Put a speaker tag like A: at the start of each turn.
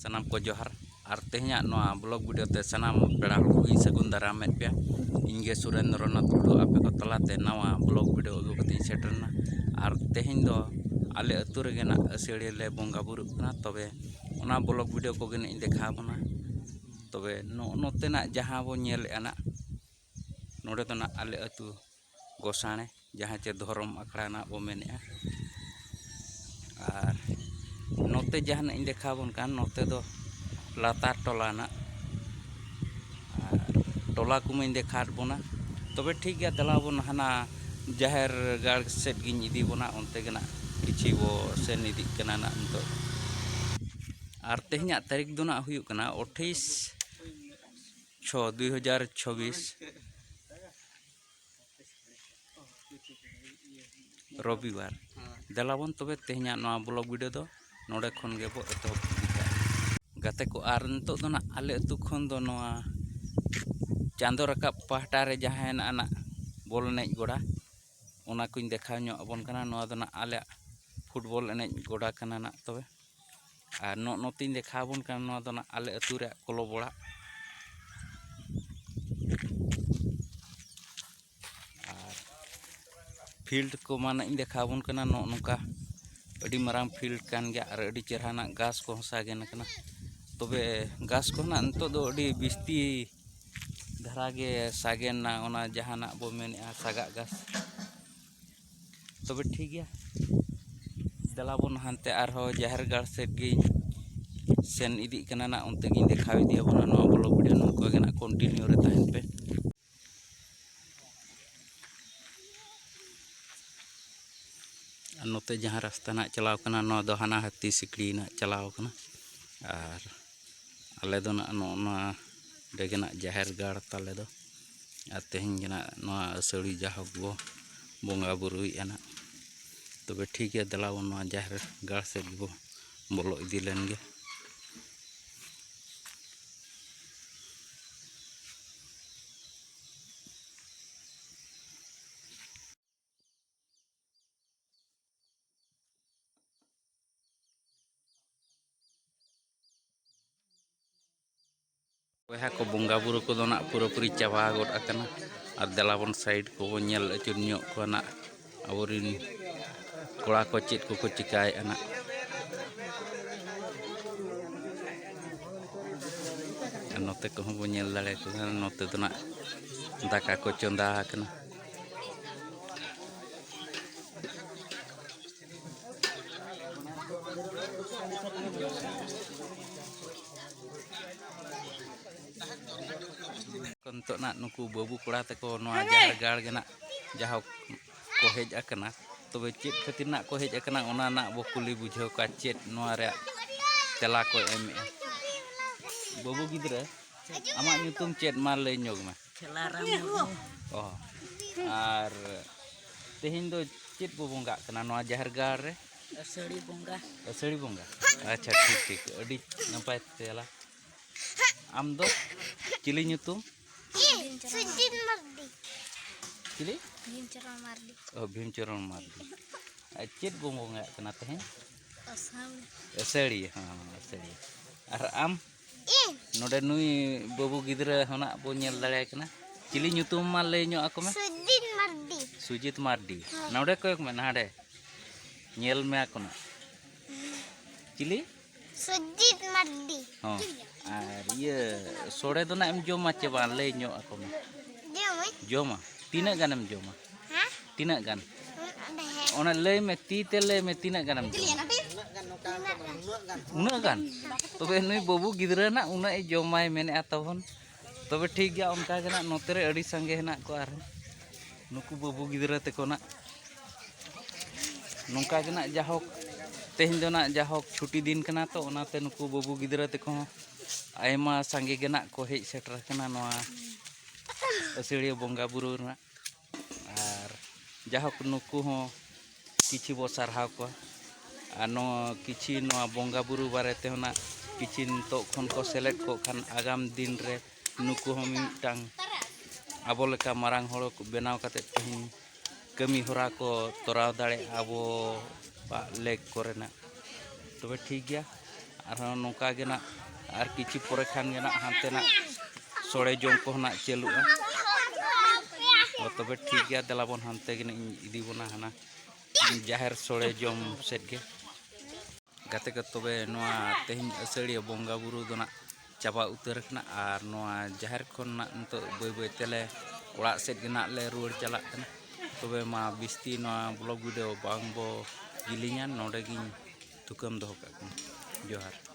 A: सानाम को जोहार और तेहना ब्लॉग वीडियो ते सानाम पेड़ा को सगुन दारामेद पे इंगे सुरेंद्रनाथ टुडू आपे को तलाते नवा ब्लॉग वीडियो अगु कते सेटरना और तेहन दो आले अतु रेगे ना असेड़ी ले बोंगा बुरु कना तबे ओना ब्लॉग वीडियो को इन देखा बना तबे नोतेना जहां बो नेल एना नोडे तो ना आले अतु गोसाणे जहां चे धर्म अखड़ा ना बो मेने और नोते जहां इन देखा बन कान नोते दो लातार टोला ना टोला को इन देखा बोना तबे ठीक गया दला बन हाना जहर गाड़ सेट गिन इदी बोना उनते गना किछि बो सेन इदी कना ना तो और तेहना तारीख दो ना हुयु कना 28/6/2026 रविवार दलाबन तबे तेहना नवा ब्लॉग वीडियो दो नोडे खन गे बो एतो गाते को आर नितो दो ना आले अतु खन दो नवा चांदो रकाब पहाटा रे जहां ना बॉल एनेज गोड़ा ओना कुछ देखा ᱧᱚᱜ अबन कना नवा दो ना आले फुटबॉल एनेज गोड़ा कना ना तबे और नोतिन देखा बन कना नवा दो ना आले अतु रे कलो बड़ा और फील्ड को माने इन देखा बन कना नोका अड़ी मारांग फील्ड कान गया और अड़ी चेहराना घास को सागेन कना तबे घास को ना नितो दो अड़ी बिस्ती धरागे सागेन ना ओना जहाना बो मेने सागा घास तबे ठीक गया दलाबन हानते आरो जहर गाड़ सेट गी सेन इदी कना ना उनते गिन देखा दिया बना नो ब्लॉग वीडियो नको गे ना कंटिन्यू रे ताहन पे नोते जहां रास्ता ना चलाव कना नो दो हाना हाथी सिकड़ी ना चलाव कना और आले दो ना नो डेगना जहर गाड़ ताले दो और तेहन जना नो असड़ी जाहक बो बोंगा बुरुई एना तबे ठीक है दलाबन नो जहर गाड़ से बो बोलो इदी लेन गे वह को बोंगा बुरु को दो ना पूरापूरी चाबा गोड आकना और दलाबन साइड को नेल अचुर ᱧᱚᱜ को ना अबोरिन कोड़ा को चेत को चिकाय ना नोते को बो नेल दाड़े को नोते दो ना दाका को चंदा आकना कंतो ना नुकु बाबू कोड़ा तको नोआ जहर गाड़ गे ना जहा को हेज आकना तबे चेत खातिर ना को हेज आकना ओना ना बो कुली बुझाव का चेत नोआ रे तेला को एमे बाबू गिद्रे आमा ᱧᱩᱛᱩᱢ चेत मा लय ᱧᱚᱜ मा ओ और तेहिन दो चेत बो बोंगा कना नोआ जहर गाड़ रे असड़ी बोंगा अच्छा ठीक ठीक अडी नपाय तेला आम दो चिली ᱧᱩᱛᱩᱢ सुजित मार्डी चिली भीमचरण मार्डी ओ भीमचरण मार्डी चेत बो बोंगा कना तेहन असड़ी हां असड़ी और आम नोडे नुई बाबू गिद्रा हना बो नेल दाड़े कना चिली ᱧᱩᱛᱩᱢ मा लय ᱧᱚᱜ ako me सुजित मार्डी नोडे कोयक में नाडे नेल में ako ना चिली सुजित मार्डी हां और ये सोड़े दो ना एम जोमा चे बा लय ᱧᱚᱜ ako me जोमा तीना गानम जोमा हां तीना गान ओना लय में ती ते लय में तीना गानम जोमा उना गान तबे नुई बाबू गिद्रा ना उना ए जोमाय मेने आतबन तबे ठीक गया उनका जना नोते रे अड़ी संगे हेना को आर नुकु बाबू गिद्रा ते को ना नोंका जना जाहोक तेहन दो ना जाहोक छुट्टी दिन कना तो ओनाते नुकु बाबू गिद्रा ते को आयमा संगे गना को हेज सेटर कना नोआ असड़िया बोंगा बुरु ना और जाहोक नुकु हो किछि बो सारहाव को आ नो किछि नोआ बोंगा बुरु बारे ते होना किछि तो खन को सेलेक्ट को खान आगाम दिन रे नुकु हो मिटांग आबो लेका मारांग हड़ को बनाव काते तेहन कमी होरा को तोराव दाड़े आबो लेक कोरेना तबे ठीक गया arhon nongka ge na ar kichi pore khan ge na hante na sore jom ko na chelua tobe ठीक गया देला बन हनते गे इदी बना हना जाहिर सोड़े जम सेट गे गाते के तबे नोआ तेहिं असड़ी बंगा बुरु दना चाबा उतर खना आर नोआ जाहिर खन ना नतो बय बय तेले ओड़ा सेट गे ना ले रुवर चला कना तबे मा बिस्ती नोआ ब्लॉग वीडियो बांग बो गिलिङा नोडे गिन थुकम दोहो का जोहार।